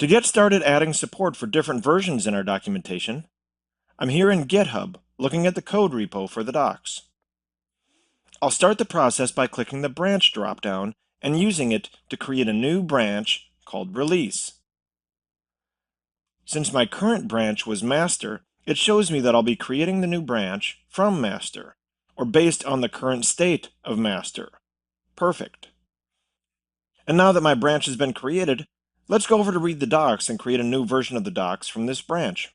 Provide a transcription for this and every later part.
To get started adding support for different versions in our documentation, I'm here in GitHub looking at the code repo for the docs. I'll start the process by clicking the branch dropdown and using it to create a new branch called release. Since my current branch was master, it shows me that I'll be creating the new branch from master, or based on the current state of master. Perfect. And now that my branch has been created, let's go over to read the docs and create a new version of the docs from this branch.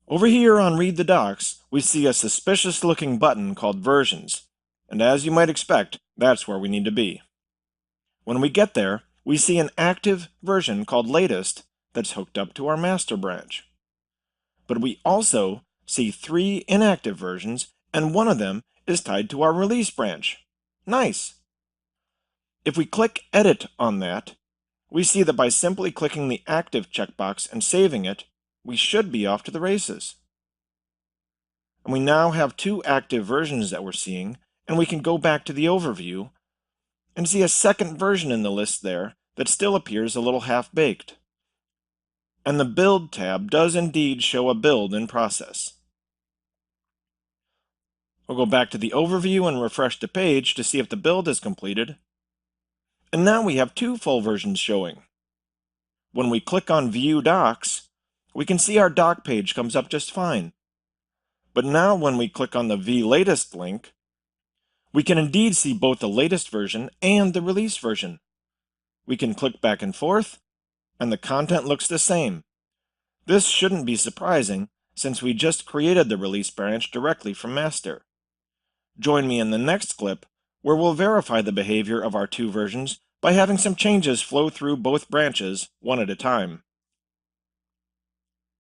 Over here on Read the Docs, we see a suspicious looking button called Versions, and as you might expect, that's where we need to be. When we get there, we see an active version called Latest that's hooked up to our master branch. But we also see 3 inactive versions, and one of them is tied to our release branch. Nice! If we click Edit on that, we see that by simply clicking the Active checkbox and saving it, we should be off to the races. And we now have 2 active versions that we're seeing, and we can go back to the overview and see a second version in the list there that still appears a little half-baked. And the Build tab does indeed show a build in process. We'll go back to the overview and refresh the page to see if the build is completed. And now we have 2 full versions showing. When we click on View Docs, we can see our doc page comes up just fine. But now when we click on the vLatest link, we can indeed see both the latest version and the release version. We can click back and forth, and the content looks the same. This shouldn't be surprising, since we just created the release branch directly from master. Join me in the next clip, where we'll verify the behavior of our 2 versions by having some changes flow through both branches one at a time.